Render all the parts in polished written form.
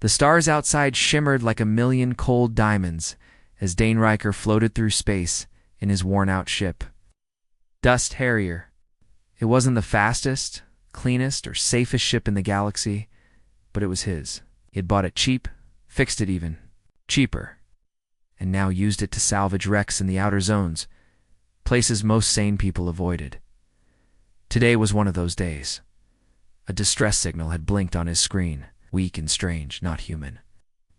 The stars outside shimmered like a million cold diamonds as Dane Riker floated through space in his worn-out ship. Dust Harrier. It wasn't the fastest, cleanest, or safest ship in the galaxy, but it was his. He had bought it cheap, fixed it even cheaper, and now used it to salvage wrecks in the outer zones, places most sane people avoided. Today was one of those days. A distress signal had blinked on his screen, weak and strange, not human.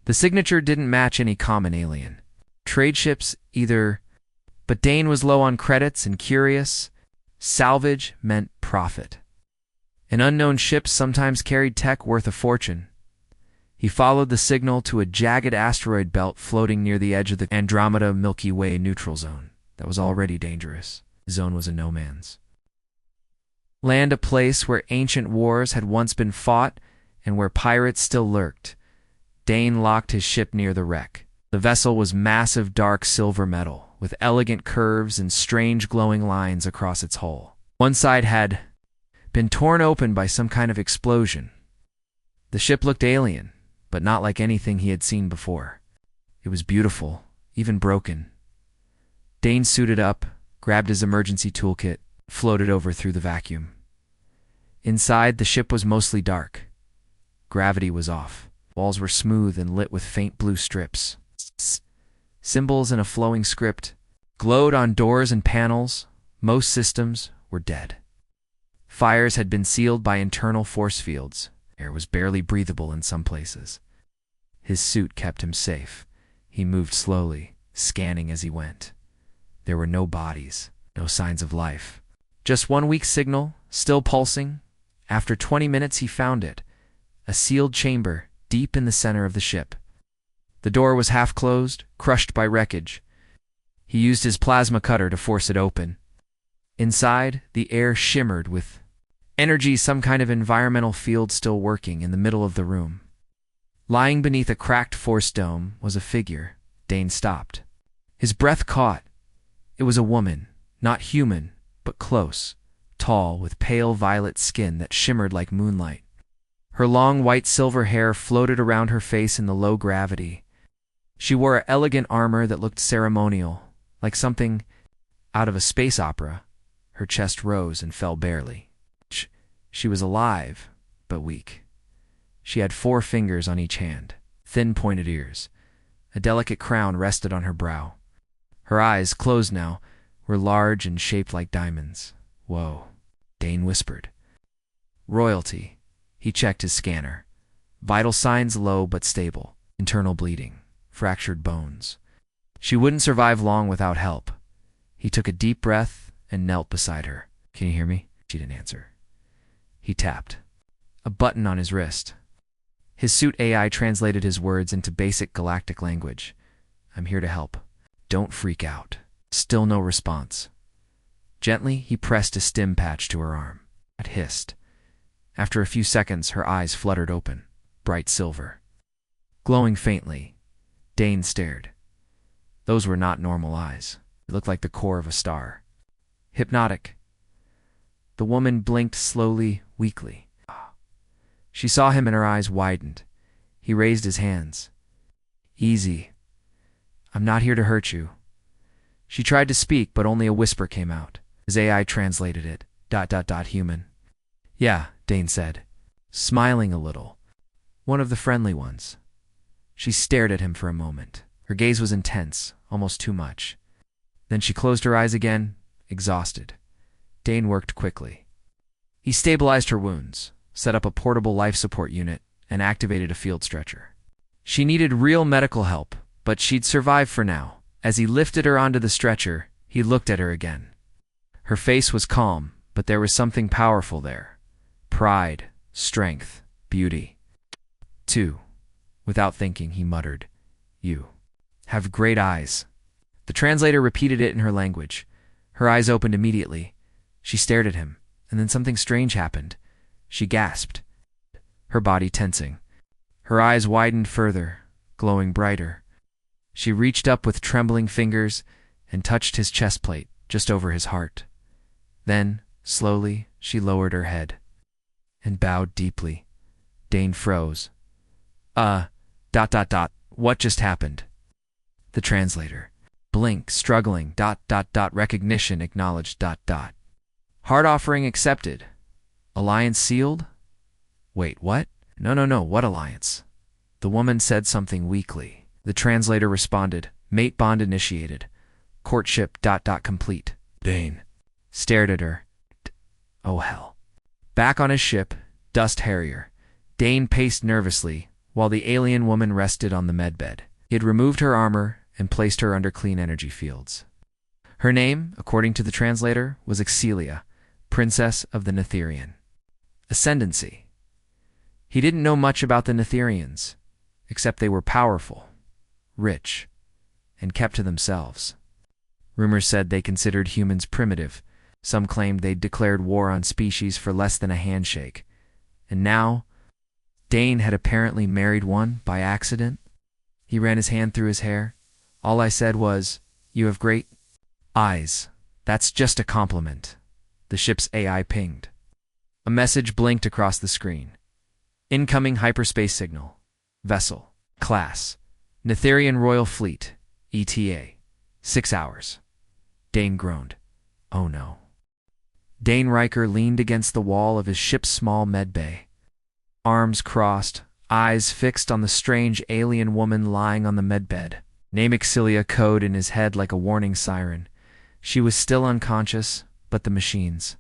The signature didn't match any common alien. Trade ships, either, but Dane was low on credits and curious. Salvage meant profit. An unknown ship sometimes carried tech worth a fortune. He followed the signal to a jagged asteroid belt floating near the edge of the Andromeda Milky Way neutral zone. That was already dangerous. The zone was a no-man's land, a place where ancient wars had once been fought and where pirates still lurked. Dane locked his ship near the wreck. The vessel was massive dark silver metal, with elegant curves and strange glowing lines across its hull. One side had been torn open by some kind of explosion. The ship looked alien, but not like anything he had seen before. It was beautiful, even broken. Dane suited up, grabbed his emergency toolkit, floated over through the vacuum. Inside, the ship was mostly dark. Gravity was off. Walls were smooth and lit with faint blue strips. Symbols in a flowing script glowed on doors and panels. Most systems were dead. Fires had been sealed by internal force fields. Air was barely breathable in some places. His suit kept him safe. He moved slowly, scanning as he went. There were no bodies, no signs of life. Just one weak signal, still pulsing. After 20 minutes he found it, a sealed chamber deep in the center of the ship. The door was half closed, crushed by wreckage. He used his plasma cutter to force it open. Inside, the air shimmered with energy, some kind of environmental field still working in the middle of the room. Lying beneath a cracked force dome was a figure. Dane stopped. His breath caught. It was a woman, not human, but close, tall, with pale violet skin that shimmered like moonlight. Her long white silver hair floated around her face in the low gravity. She wore elegant armor that looked ceremonial, like something out of a space opera. Her chest rose and fell barely. She was alive, but weak. She had 4 fingers on each hand, thin pointed ears. A delicate crown rested on her brow. Her eyes, closed now, were large and shaped like diamonds. Whoa, Dane whispered. Royalty. He checked his scanner. Vital signs low but stable. Internal bleeding. Fractured bones. She wouldn't survive long without help. He took a deep breath and knelt beside her. Can you hear me? She didn't answer. He tapped a button on his wrist. His suit AI translated his words into basic galactic language. I'm here to help. Don't freak out. Still no response. Gently, he pressed a stim patch to her arm. It hissed. After a few seconds, her eyes fluttered open, bright silver. Glowing faintly, Dane stared. Those were not normal eyes. They looked like the core of a star. Hypnotic. The woman blinked slowly, weakly. She saw him and her eyes widened. He raised his hands. Easy. I'm not here to hurt you. She tried to speak, but only a whisper came out. His AI translated it. ... human. Yeah, Dane said, smiling a little. One of the friendly ones. She stared at him for a moment. Her gaze was intense, almost too much. Then she closed her eyes again, exhausted. Dane worked quickly. He stabilized her wounds, set up a portable life support unit, and activated a field stretcher. She needed real medical help, but she'd survive for now. As he lifted her onto the stretcher, he looked at her again. Her face was calm, but there was something powerful there. Pride, strength, beauty. 2. Without thinking, he muttered, You have great eyes. The translator repeated it in her language. Her eyes opened immediately. She stared at him, and then something strange happened. She gasped, her body tensing. Her eyes widened further, glowing brighter. She reached up with trembling fingers and touched his chest plate just over his heart. Then, slowly, she lowered her head and bowed deeply. Dane froze. What just happened? The translator. Blink, struggling, recognition acknowledged, Heart offering accepted. Alliance sealed? Wait, what? No, what alliance? The woman said something weakly. The translator responded, mate bond initiated. Courtship, complete. Dane stared at her. Oh hell. Back on his ship, Dust Harrier, Dane paced nervously while the alien woman rested on the medbed. He had removed her armor and placed her under clean energy fields. Her name, according to the translator, was Excelia, Princess of the Netherian. Ascendancy. He didn't know much about the Netherians, except they were powerful, rich, and kept to themselves. Rumors said they considered humans primitive. Some claimed they'd declared war on species for less than a handshake. And now, Dane had apparently married one by accident. He ran his hand through his hair. All I said was, "You have great eyes." That's just a compliment. The ship's AI pinged. A message blinked across the screen. Incoming hyperspace signal. Vessel. Class. Netherian Royal Fleet. ETA. 6 hours. Dane groaned. Oh no. Dane Riker leaned against the wall of his ship's small medbay. Arms crossed, eyes fixed on the strange alien woman lying on the medbed. Name Excelia code in his head like a warning siren. She was still unconscious, but the machines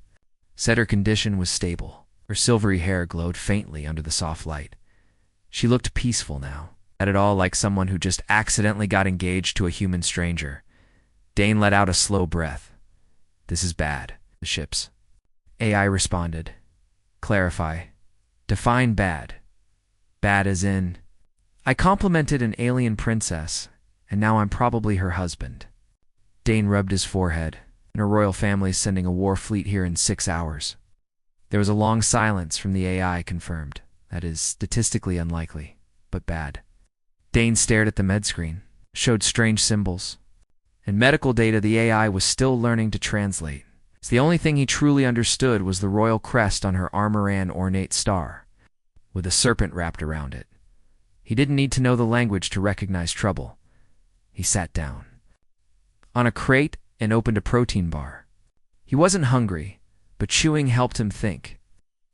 said her condition was stable. Her silvery hair glowed faintly under the soft light. She looked peaceful now, not at all like someone who just accidentally got engaged to a human stranger. Dane let out a slow breath. This is bad. The ship's AI responded. Clarify. Define bad. Bad as in, I complimented an alien princess, and now I'm probably her husband. Dane rubbed his forehead, and her royal family's sending a war fleet here in 6 hours. There was a long silence from the AI confirmed. That is statistically unlikely, but bad. Dane stared at the med screen, showed strange symbols, and medical data the AI was still learning to translate. The only thing he truly understood was the royal crest on her armoran ornate star, with a serpent wrapped around it. He didn't need to know the language to recognize trouble. He sat down on a crate and opened a protein bar. He wasn't hungry, but chewing helped him think.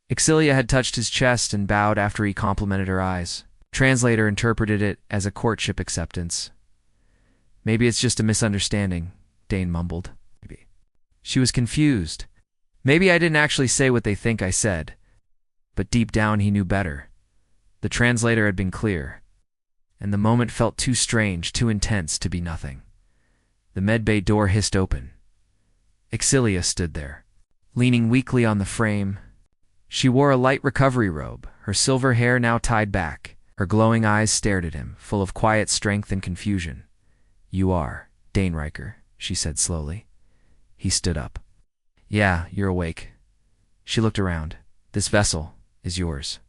Excelia had touched his chest and bowed after he complimented her eyes. Translator interpreted it as a courtship acceptance. Maybe it's just a misunderstanding, Dane mumbled. Maybe. She was confused. Maybe I didn't actually say what they think I said. But deep down he knew better. The translator had been clear, and the moment felt too strange, too intense to be nothing. The medbay door hissed open. Excelia stood there, leaning weakly on the frame. She wore a light recovery robe, her silver hair now tied back. Her glowing eyes stared at him, full of quiet strength and confusion. You are Dane Riker, she said slowly. He stood up. Yeah, you're awake. She looked around. This vessel is yours.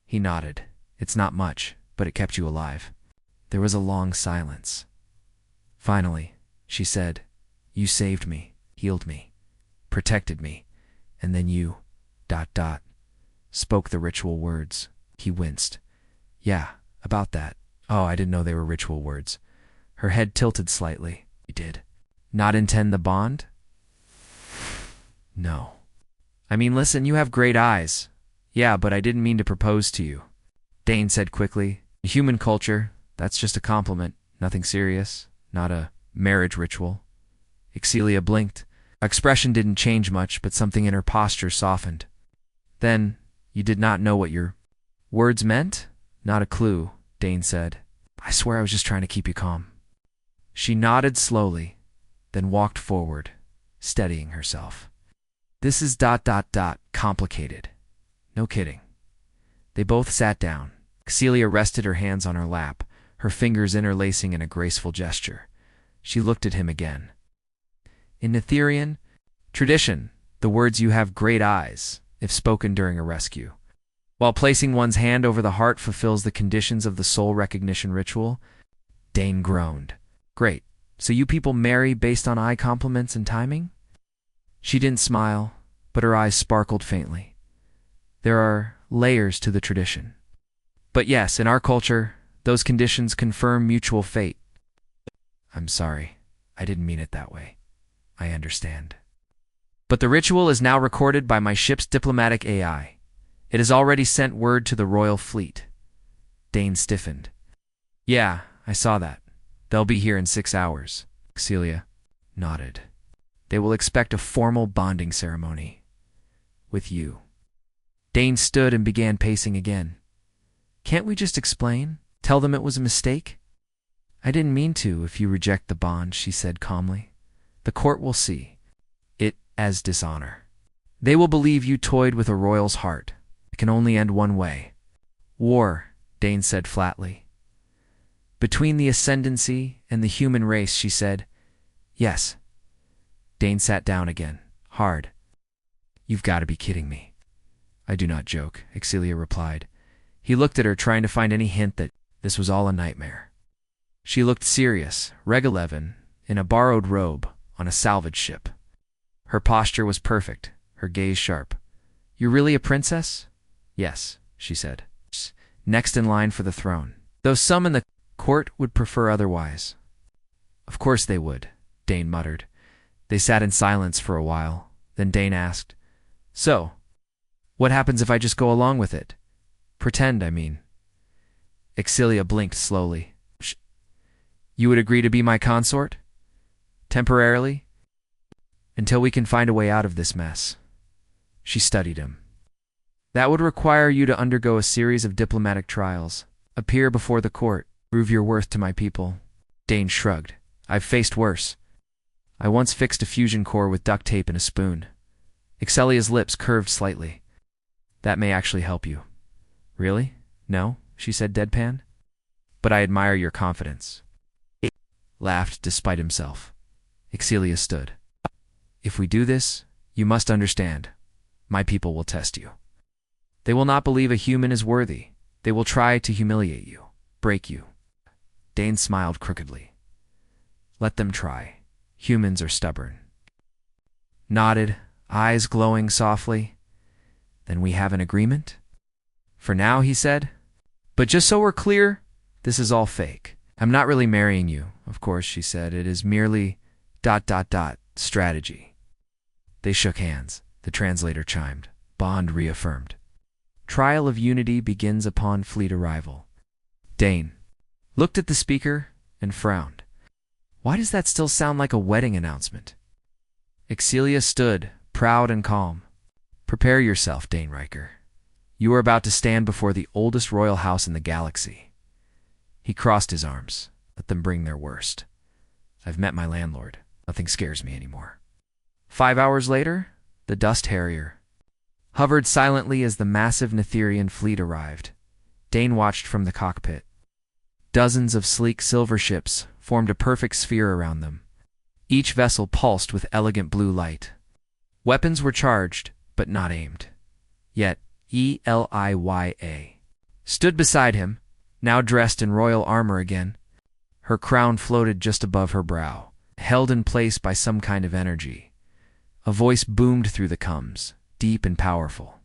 He nodded. It's not much, but it kept you alive. There was a long silence. Finally, she said, you saved me, healed me, protected me, and then you, ... spoke the ritual words. He winced. Yeah, about that. Oh, I didn't know they were ritual words. Her head tilted slightly. You did. Not intend the bond? No. I mean, listen, you have great eyes. Yeah, but I didn't mean to propose to you. Dane said quickly. In human culture, that's just a compliment. Nothing serious. Not a marriage ritual. Excelia blinked. Her expression didn't change much, but something in her posture softened. Then, you did not know what your words meant? Not a clue, Dane said. I swear I was just trying to keep you calm. She nodded slowly, then walked forward, steadying herself. This is ... complicated. No kidding. They both sat down. Excelia rested her hands on her lap, her fingers interlacing in a graceful gesture. She looked at him again. In Netherian tradition, the words "you have great eyes," if spoken during a rescue, while placing one's hand over the heart fulfills the conditions of the soul recognition ritual. Dane groaned. Great. So you people marry based on eye compliments and timing? She didn't smile, but her eyes sparkled faintly. There are layers to the tradition. But yes, in our culture, Those conditions confirm mutual fate. I'm sorry. I didn't mean it that way. I understand. But the ritual is now recorded by my ship's diplomatic AI. It has already sent word to the royal fleet. Dane stiffened. Yeah, I saw that. They'll be here in 6 hours. Celia nodded. They will expect a formal bonding ceremony. With you. Dane stood and began pacing again. Can't we just explain? Tell them it was a mistake? I didn't mean to if you reject the bond, she said calmly. The court will see it as dishonor. They will believe you toyed with a royal's heart. It can only end one way. War, Dane said flatly. Between the ascendancy and the human race, she said. Yes. Dane sat down again, hard. You've got to be kidding me. I do not joke, Excelia replied. He looked at her, trying to find any hint that this was all a nightmare. She looked serious, Reg 11, in a borrowed robe, on a salvage ship. Her posture was perfect, her gaze sharp. You're really a princess? Yes, she said. Next in line for the throne. Though some in the court would prefer otherwise. Of course they would, Dane muttered. They sat in silence for a while. Then Dane asked, So, what happens if I just go along with it? Pretend, I mean. Excelia blinked slowly. You would agree to be my consort? Temporarily? Until we can find a way out of this mess. She studied him. That would require you to undergo a series of diplomatic trials, appear before the court, prove your worth to my people. Dane shrugged. I've faced worse. I once fixed a fusion core with duct tape and a spoon. Excelia's lips curved slightly. That may actually help you. Really? No? She said deadpan. But I admire your confidence. Laughed despite himself. Excelia stood. If we do this, you must understand. My people will test you. They will not believe a human is worthy. They will try to humiliate you, break you. Dane smiled crookedly. Let them try. Humans are stubborn. Nodded, eyes glowing softly. Then we have an agreement? For now, he said. But just so we're clear, this is all fake. I'm not really marrying you, of course, she said. It is merely ... strategy. They shook hands. The translator chimed. Bond reaffirmed. Trial of unity begins upon fleet arrival. Dane looked at the speaker and frowned. Why does that still sound like a wedding announcement? Excelia stood, proud and calm. Prepare yourself, Dane Riker. You are about to stand before the oldest royal house in the galaxy. He crossed his arms. Let them bring their worst. I've met my landlord. Nothing scares me anymore. 5 hours later, the Dust Harrier hovered silently as the massive Netherian fleet arrived. Dane watched from the cockpit. Dozens of sleek silver ships formed a perfect sphere around them. Each vessel pulsed with elegant blue light. Weapons were charged, but not aimed. Yet Eliya stood beside him, now dressed in royal armor again. Her crown floated just above her brow, held in place by some kind of energy. A voice boomed through the comms, deep and powerful.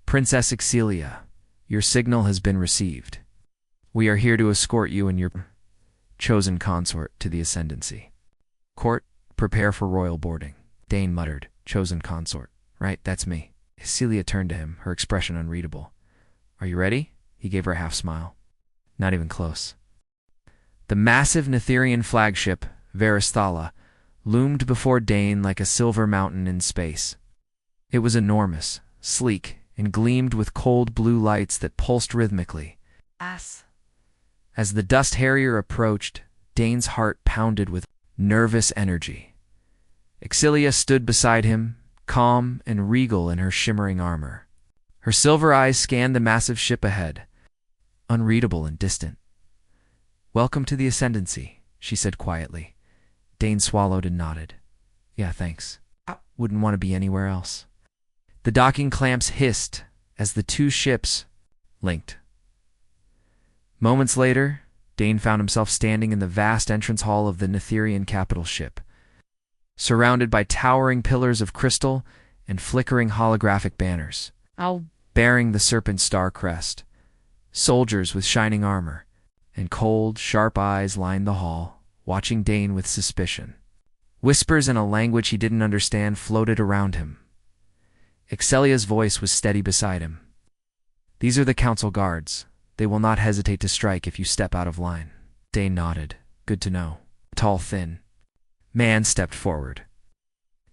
Princess Excelia, your signal has been received. We are here to escort you and your chosen consort to the ascendancy. Court, prepare for royal boarding. Dane muttered, chosen consort. Right, that's me. Excelia turned to him, her expression unreadable. Are you ready? He gave her a half-smile. Not even close. The massive Netherian flagship, Varisthala, loomed before Dane like a silver mountain in space. It was enormous, sleek, and gleamed with cold blue lights that pulsed rhythmically. As the Dust Harrier approached, Dane's heart pounded with nervous energy. Excelia stood beside him, calm and regal in her shimmering armor. Her silver eyes scanned the massive ship ahead, unreadable and distant. Welcome to the ascendancy, she said quietly. Dane swallowed and nodded. Yeah, thanks. I wouldn't want to be anywhere else. The docking clamps hissed as the two ships linked. Moments later, Dane found himself standing in the vast entrance hall of the Netherian capital ship, surrounded by towering pillars of crystal and flickering holographic banners, bearing the serpent star crest. Soldiers with shining armor, and cold, sharp eyes lined the hall, watching Dane with suspicion. Whispers in a language he didn't understand floated around him. Excelia's voice was steady beside him. "These are the council guards. They will not hesitate to strike if you step out of line." Dane nodded. "Good to know." A tall, thin man stepped forward.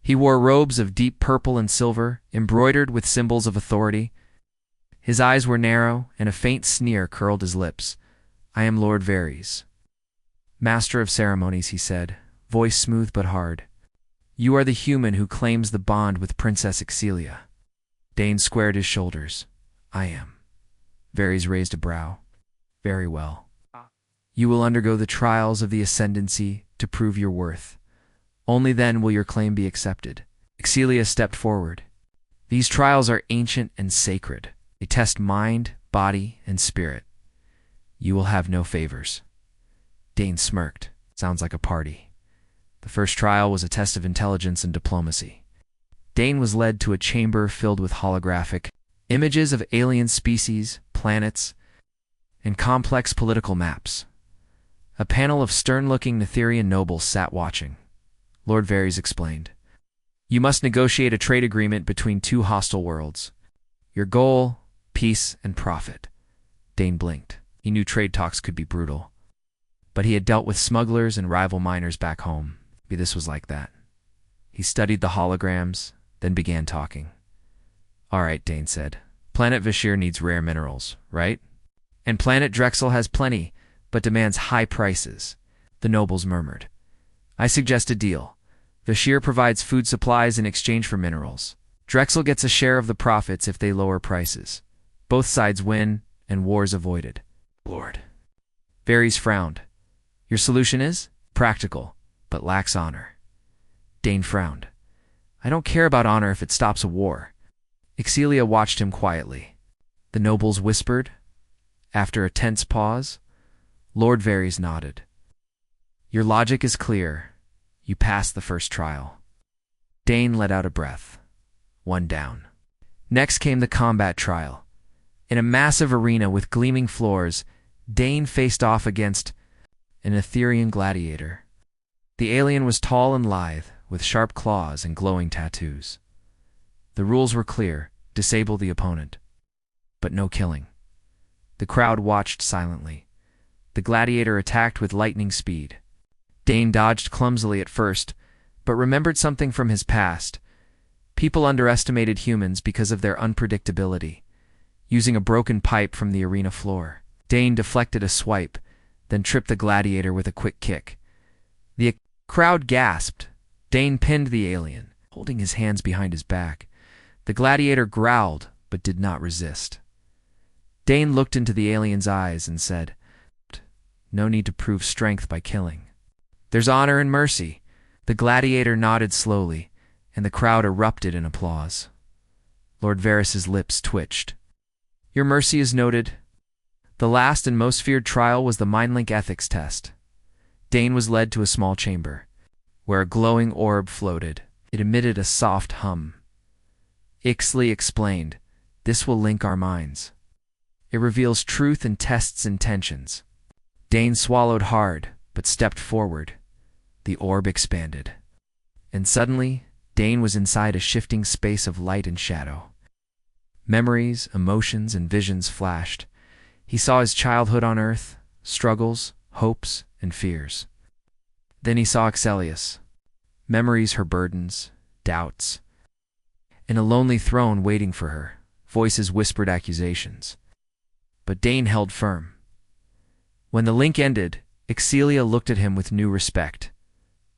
He wore robes of deep purple and silver, embroidered with symbols of authority. His eyes were narrow, and a faint sneer curled his lips. "I am Lord Varys." "Master of ceremonies," he said, voice smooth but hard. "You are the human who claims the bond with Princess Excelia." Dane squared his shoulders. "I am." Varys raised a brow. "Very well. You will undergo the trials of the Ascendancy to prove your worth. Only then will your claim be accepted." Excelia stepped forward. "These trials are ancient and sacred. They test mind, body, and spirit. You will have no favors." Dane smirked. "Sounds like a party." The first trial was a test of intelligence and diplomacy. Dane was led to a chamber filled with holographic images of alien species, planets, and complex political maps. A panel of stern-looking Netherian nobles sat watching. Lord Varys explained. "You must negotiate a trade agreement between two hostile worlds. Your goal, peace and profit." Dane blinked. He knew trade talks could be brutal, but he had dealt with smugglers and rival miners back home. Maybe this was like that. He studied the holograms, then began talking. "All right," Dane said. "Planet Vashir needs rare minerals, right? And planet Drexel has plenty, but demands high prices." The nobles murmured. "I suggest a deal. Vashir provides food supplies in exchange for minerals. Drexel gets a share of the profits if they lower prices. Both sides win, and war's avoided." "Lord." Varys frowned. "Your solution is practical, but lacks honor." Dane frowned. "I don't care about honor if it stops a war." Excelia watched him quietly. The nobles whispered. After a tense pause, Lord Varys nodded. "Your logic is clear. You passed the first trial." Dane let out a breath. One down. Next came the combat trial. In a massive arena with gleaming floors, Dane faced off against an Netherian gladiator. The alien was tall and lithe, with sharp claws and glowing tattoos. The rules were clear: disable the opponent. But no killing. The crowd watched silently. The gladiator attacked with lightning speed. Dane dodged clumsily at first, but remembered something from his past. People underestimated humans because of their unpredictability. Using a broken pipe from the arena floor, Dane deflected a swipe, then tripped the gladiator with a quick kick. The crowd gasped. Dane pinned the alien, holding his hands behind his back. The gladiator growled, but did not resist. Dane looked into the alien's eyes and said, "No need to prove strength by killing. There's honor and mercy." The gladiator nodded slowly, and the crowd erupted in applause. Lord Varys's lips twitched. "Your mercy is noted." The last and most feared trial was the Mindlink ethics test. Dane was led to a small chamber, where a glowing orb floated. It emitted a soft hum. Ixley explained, "This will link our minds. It reveals truth and tests intentions." Dane swallowed hard, but stepped forward. The orb expanded. And suddenly, Dane was inside a shifting space of light and shadow. Memories, emotions, and visions flashed. He saw his childhood on Earth, struggles, hopes, and fears. Then he saw Exelius. Memories, her burdens, doubts, and a lonely throne waiting for her. Voices whispered accusations. But Dane held firm. When the link ended, Excelia looked at him with new respect.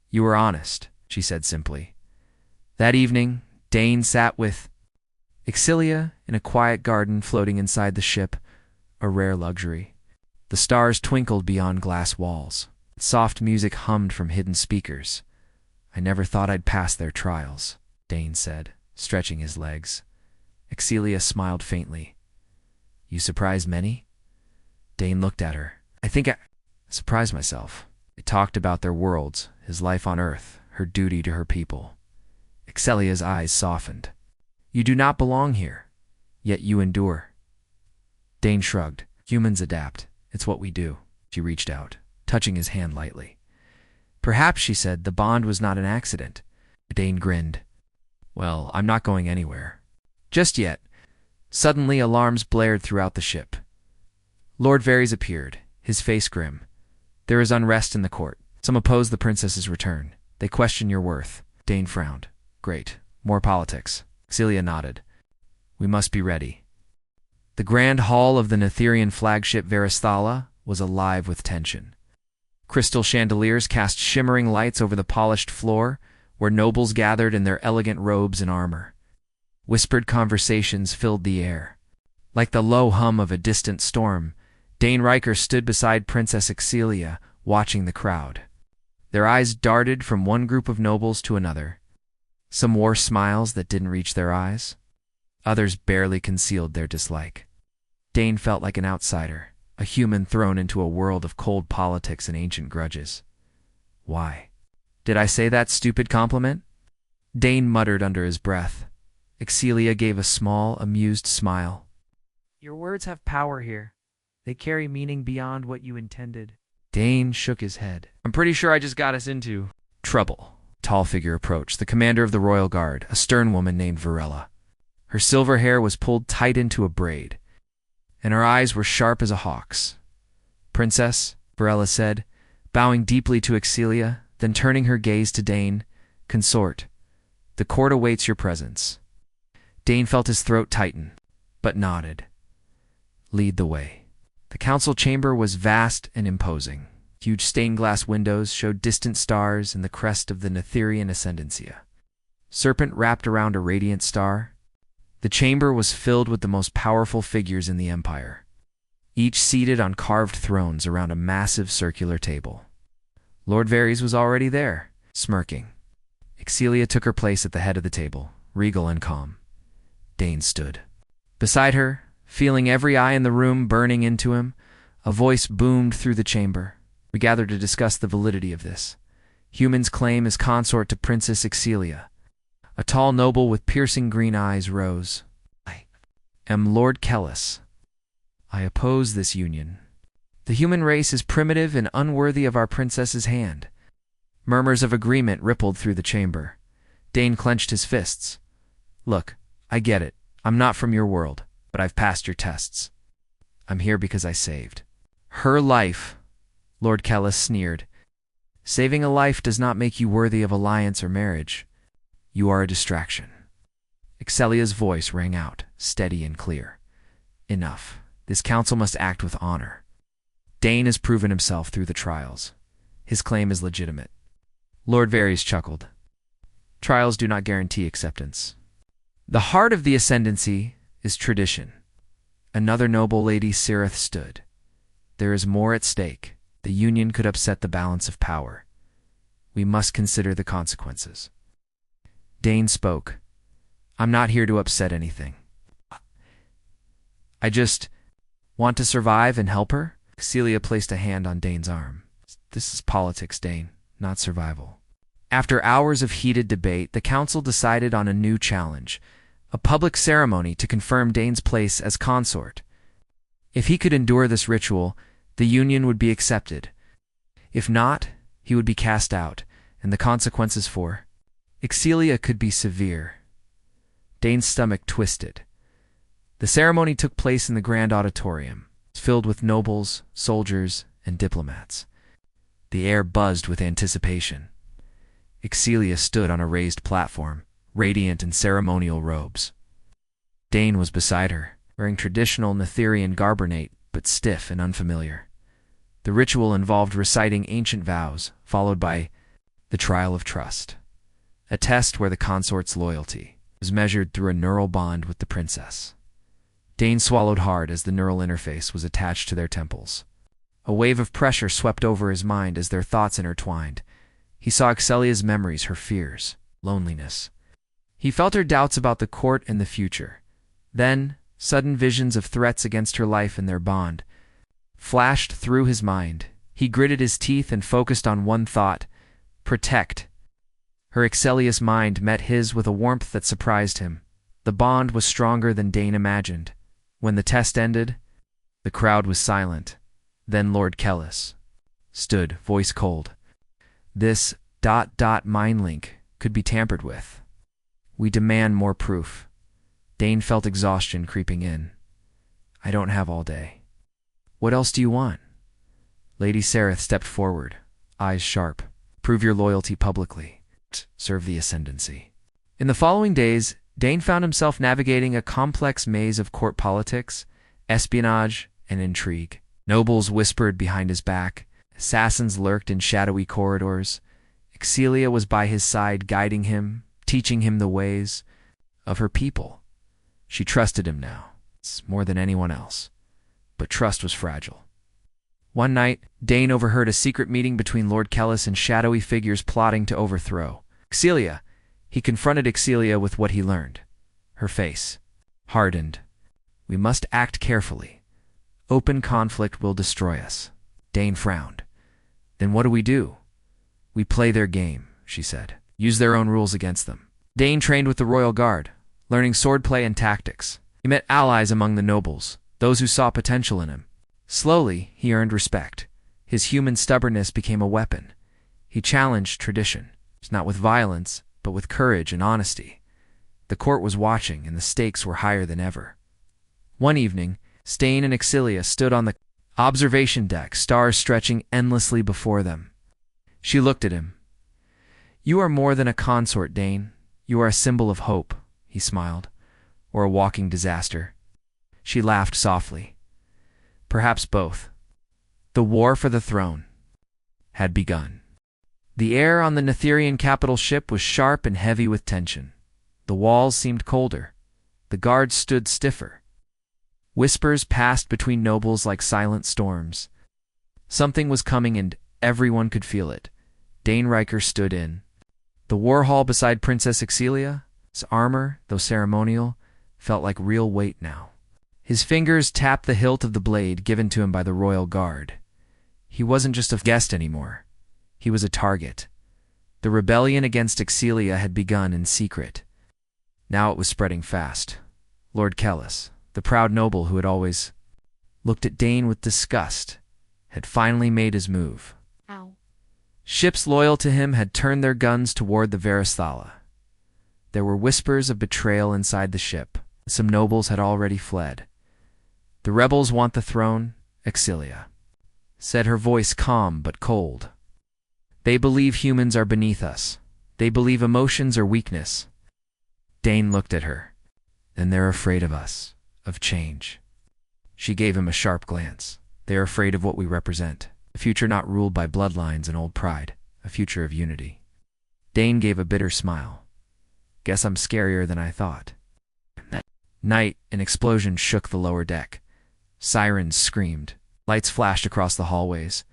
"You were honest," she said simply. That evening, Dane sat with Excelia in a quiet garden floating inside the ship, a rare luxury. The stars twinkled beyond glass walls. Soft music hummed from hidden speakers. "I never thought I'd pass their trials," Dane said, stretching his legs. Excelia smiled faintly. "You surprised many?" Dane looked at her. "I think I surprised myself." They talked about their worlds, his life on Earth, her duty to her people. Excelia's eyes softened. "You do not belong here, yet you endure." Dane shrugged. "Humans adapt. It's what we do." She reached out, touching his hand lightly. Perhaps, she said, the bond was not an accident. Dane grinned. Well, I'm not going anywhere. Just yet. Suddenly, alarms blared throughout the ship. Lord Varys appeared, his face grim. There is unrest in the court. Some oppose the princess's return. They question your worth. Dane frowned. Great. More politics. Celia nodded. We must be ready. The grand hall of the Netherian flagship Varysthala was alive with tension. Crystal chandeliers cast shimmering lights over the polished floor, where nobles gathered in their elegant robes and armor. Whispered conversations filled the air. Like the low hum of a distant storm, Dane Riker stood beside Princess Celia, watching the crowd. Their eyes darted from one group of nobles to another. Some wore smiles that didn't reach their eyes. Others barely concealed their dislike. Dane felt like an outsider, a human thrown into a world of cold politics and ancient grudges. Why? Did I say that stupid compliment? Dane muttered under his breath. Celia gave a small, amused smile. Your words have power here. They carry meaning beyond what you intended. Dane shook his head. I'm pretty sure I just got us into trouble. A tall figure approached, the commander of the royal guard, a stern woman named Varela. Her silver hair was pulled tight into a braid, and her eyes were sharp as a hawk's. Princess, Varela said, bowing deeply to Celia, then turning her gaze to Dane, consort, the court awaits your presence. Dane felt his throat tighten, but nodded. Lead the way. The council chamber was vast and imposing. Huge stained-glass windows showed distant stars and the crest of the Netherian Ascendancia. Serpent wrapped around a radiant star. The chamber was filled with the most powerful figures in the Empire, each seated on carved thrones around a massive circular table. Lord Varys was already there, smirking. Celia took her place at the head of the table, regal and calm. Dane stood. Beside her, feeling every eye in the room burning into him, a voice boomed through the chamber. We gathered to discuss the validity of this. Humans claim as consort to Princess Celia. A tall noble with piercing green eyes rose. I am Lord Kellis. I oppose this union. The human race is primitive and unworthy of our princess's hand. Murmurs of agreement rippled through the chamber. Dane clenched his fists. Look, I get it. I'm not from your world, but I've passed your tests. I'm here because I saved her life, Lord Kellis sneered. Saving a life does not make you worthy of alliance or marriage. You are a distraction. Celia's voice rang out, steady and clear. Enough. This council must act with honor. Dane has proven himself through the trials. His claim is legitimate. Lord Varys chuckled. Trials do not guarantee acceptance. The heart of the ascendancy is tradition. Another noble lady Cirith stood. There is more at stake. The union could upset the balance of power. We must consider the consequences. Dane spoke. I'm not here to upset anything. I just want to survive and help her. Celia placed a hand on Dane's arm. This is politics, Dane, not survival. After hours of heated debate, the council decided on a new challenge, a public ceremony to confirm Dane's place as consort. If he could endure this ritual, the union would be accepted. If not, he would be cast out, and the consequences for Celia could be severe. Dane's stomach twisted. The ceremony took place in the grand auditorium, filled with nobles, soldiers, and diplomats. The air buzzed with anticipation. Celia stood on a raised platform, radiant in ceremonial robes. Dane was beside her, wearing traditional Netherian garbernate, but stiff and unfamiliar. The ritual involved reciting ancient vows, followed by the trial of trust, a test where the consort's loyalty was measured through a neural bond with the princess. Dane swallowed hard as the neural interface was attached to their temples. A wave of pressure swept over his mind as their thoughts intertwined. He saw Celia's memories, her fears, loneliness. He felt her doubts about the court and the future. Then, sudden visions of threats against her life and their bond flashed through his mind. He gritted his teeth and focused on one thought: protect. Her Celia's mind met his with a warmth that surprised him. The bond was stronger than Dane imagined. When the test ended, the crowd was silent. Then Lord Kellis stood, voice cold. This ... mind link could be tampered with. We demand more proof. Dane felt exhaustion creeping in. I don't have all day. What else do you want? Lady Sereth stepped forward, eyes sharp. Prove your loyalty publicly. Serve the ascendancy. In the following days, Dane found himself navigating a complex maze of court politics, espionage, and intrigue. Nobles whispered behind his back. Assassins lurked in shadowy corridors. Excelia was by his side, guiding him, teaching him the ways of her people. She trusted him now, more than anyone else. But trust was fragile. One night, Dane overheard a secret meeting between Lord Kellis and shadowy figures plotting to overthrow Excelia. He confronted Excelia with what he learned. Her face hardened. We must act carefully. Open conflict will destroy us. Dane frowned. Then what do? We play their game, she said. Use their own rules against them. Dane trained with the Royal Guard, learning swordplay and tactics. He met allies among the nobles, those who saw potential in him. Slowly, he earned respect. His human stubbornness became a weapon. He challenged tradition, not with violence, but with courage and honesty. The court was watching, and the stakes were higher than ever. One evening, Stain and Excelia stood on the observation deck, stars stretching endlessly before them. She looked at him. You are more than a consort, Dane. You are a symbol of hope, he smiled, or a walking disaster. She laughed softly. Perhaps both. The war for the throne had begun. The air on the Netherian capital ship was sharp and heavy with tension. The walls seemed colder. The guards stood stiffer. Whispers passed between nobles like silent storms. Something was coming and everyone could feel it. Dane Riker stood in the war hall beside Princess Excelia. His armor, though ceremonial, felt like real weight now. His fingers tapped the hilt of the blade given to him by the Royal Guard. He wasn't just a guest anymore. He was a target. The rebellion against Excelia had begun in secret. Now it was spreading fast. Lord Kellis, the proud noble who had always looked at Dane with disgust, had finally made his move. Ow. Ships loyal to him had turned their guns toward the Veristhala. There were whispers of betrayal inside the ship. Some nobles had already fled. The rebels want the throne, Excelia said, her voice calm but cold. They believe humans are beneath us. They believe emotions are weakness. Dane looked at her. Then they're afraid of us, of change. She gave him a sharp glance. They are afraid of what we represent. A future not ruled by bloodlines and old pride. A future of unity. Dane gave a bitter smile. Guess I'm scarier than I thought. That night, an explosion shook the lower deck. Sirens screamed. Lights flashed across the hallways.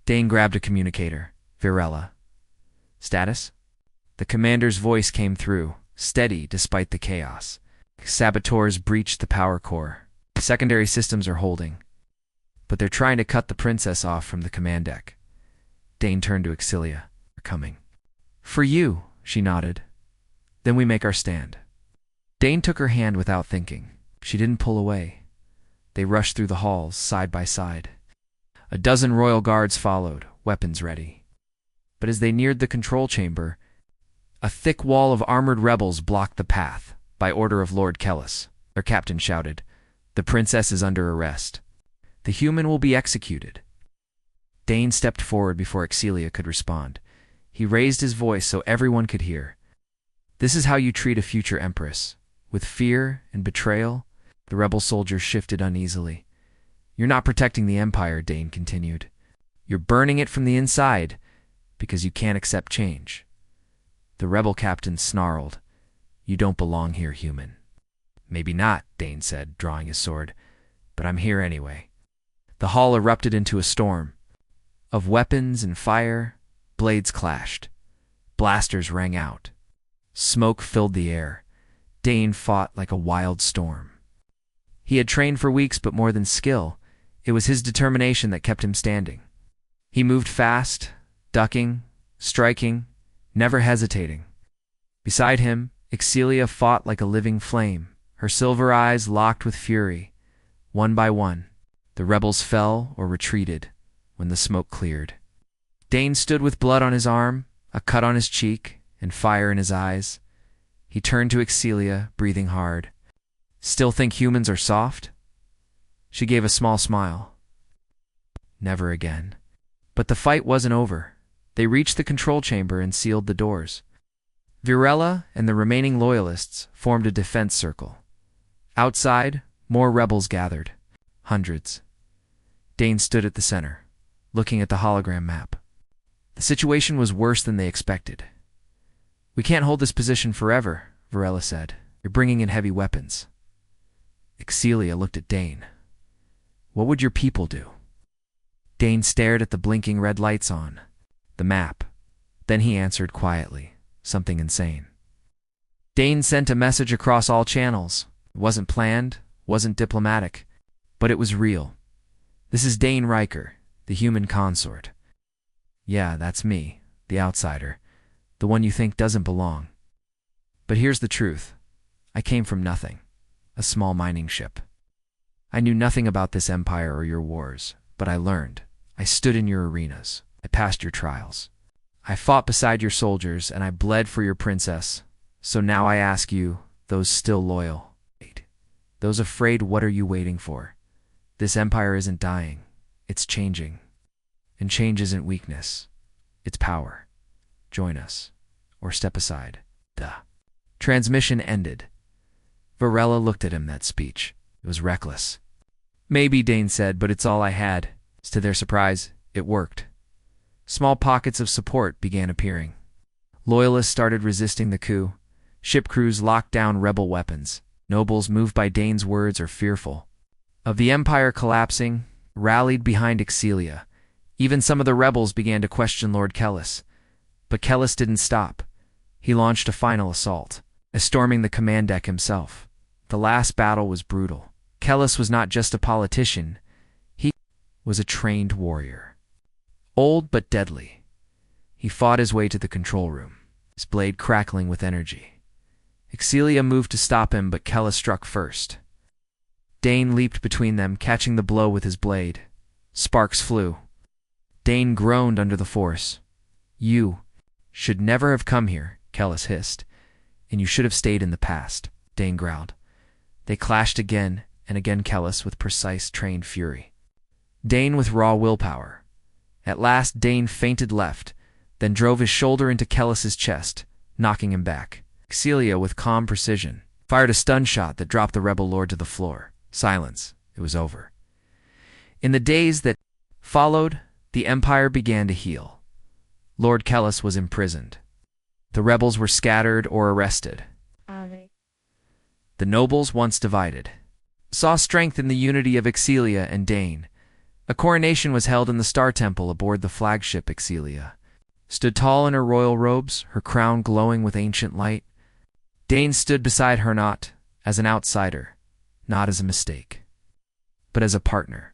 Dane grabbed a communicator. Virella. Status? The commander's voice came through, steady despite the chaos. Saboteurs breached the power core. Secondary systems are holding. But they're trying to cut the princess off from the command deck. Dane turned to Excelia. They're coming. For you, she nodded. Then we make our stand. Dane took her hand without thinking. She didn't pull away. They rushed through the halls, side by side. A dozen royal guards followed, weapons ready. But as they neared the control chamber, a thick wall of armored rebels blocked the path, by order of Lord Kellis. Their captain shouted, "The princess is under arrest. The human will be executed." Dane stepped forward before Excelia could respond. He raised his voice so everyone could hear. "This is how you treat a future empress. With fear and betrayal." The rebel soldier shifted uneasily. "You're not protecting the empire," Dane continued. "You're burning it from the inside, because you can't accept change." The rebel captain snarled. "You don't belong here, human." "Maybe not," Dane said, drawing his sword. "But I'm here anyway." The hall erupted into a storm. Of weapons and fire, blades clashed. Blasters rang out. Smoke filled the air. Dane fought like a wild storm. He had trained for weeks, but more than skill, it was his determination that kept him standing. He moved fast, ducking, striking, never hesitating. Beside him, Excelia fought like a living flame, her silver eyes locked with fury. One by one, The rebels fell or retreated when the smoke cleared. Dane stood with blood on his arm, a cut on his cheek, and fire in his eyes. He turned to Excelia, breathing hard. "Still think humans are soft?" She gave a small smile. "Never again." But the fight wasn't over. They reached the control chamber and sealed the doors. Virella and the remaining loyalists formed a defense circle. Outside, more rebels gathered. Hundreds. Dane stood at the center, looking at the hologram map. The situation was worse than they expected. "We can't hold this position forever," Virella said. "You're bringing in heavy weapons." Excelia looked at Dane. "What would your people do?" Dane stared at the blinking red lights on the map. Then he answered quietly, something insane. Dane sent a message across all channels. It wasn't planned, wasn't diplomatic, but it was real. "This is Dane Riker, the human consort." "Yeah, that's me, the outsider, the one you think doesn't belong. But here's the truth. I came from nothing, a small mining ship. I knew nothing about this empire or your wars, but I learned. I stood in your arenas. I passed your trials. I fought beside your soldiers, and I bled for your princess. So now I ask you, those still loyal, those afraid, what are you waiting for? This empire isn't dying. It's changing. And change isn't weakness. It's power. Join us. Or step aside. Duh. Transmission ended. Virella looked at him that speech. It was reckless. "Maybe," Dane said, "but it's all I had." To their surprise, it worked. Small pockets of support began appearing. Loyalists started resisting the coup. Ship crews locked down rebel weapons. Nobles moved by Dane's words or fearful of the empire collapsing, rallied behind Excelia. Even some of the rebels began to question Lord Kellis. But Kellis didn't stop. He launched a final assault, storming the command deck himself. The last battle was brutal. Kellis was not just a politician. He was a trained warrior. Old but deadly. He fought his way to the control room, his blade crackling with energy. Excelia moved to stop him, but Kellis struck first. Dane leaped between them, catching the blow with his blade. Sparks flew. Dane groaned under the force. "You should never have come here," Kellis hissed. "And you should have stayed in the past," Dane growled. They clashed again, and again Kellis with precise, trained fury. Dane with raw willpower. At last Dane feinted left, then drove his shoulder into Kellis's chest, knocking him back. Excelia, with calm precision, fired a stun shot that dropped the rebel lord to the floor. Silence. It was over. In the days that followed, the empire began to heal. Lord Kellis was imprisoned. The rebels were scattered or arrested. The nobles, once divided, saw strength in the unity of Excelia and Dane. A coronation was held in the Star Temple aboard the flagship Excelia. Stood tall in her royal robes, her crown glowing with ancient light. Dane stood beside her, not as an outsider, not as a mistake, but as a partner.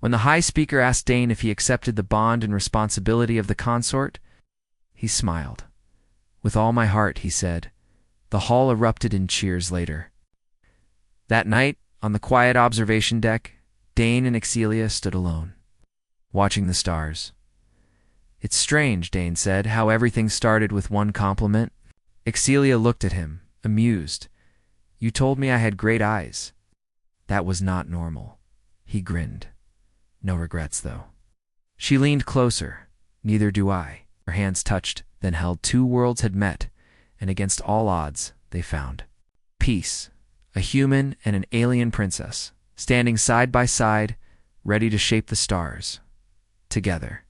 When the High Speaker asked Dane if he accepted the bond and responsibility of the consort, he smiled. "With all my heart," he said. The hall erupted in cheers later. That night, on the quiet observation deck, Dane and Excelia stood alone, watching the stars. "It's strange," Dane said, "how everything started with one compliment." Excelia looked at him, amused. "You told me I had great eyes." "That was not normal." He grinned. "No regrets, though." She leaned closer. "Neither do I." Her hands touched, then held. Two worlds had met, and against all odds, they found peace. A human and an alien princess, standing side by side, ready to shape the stars together.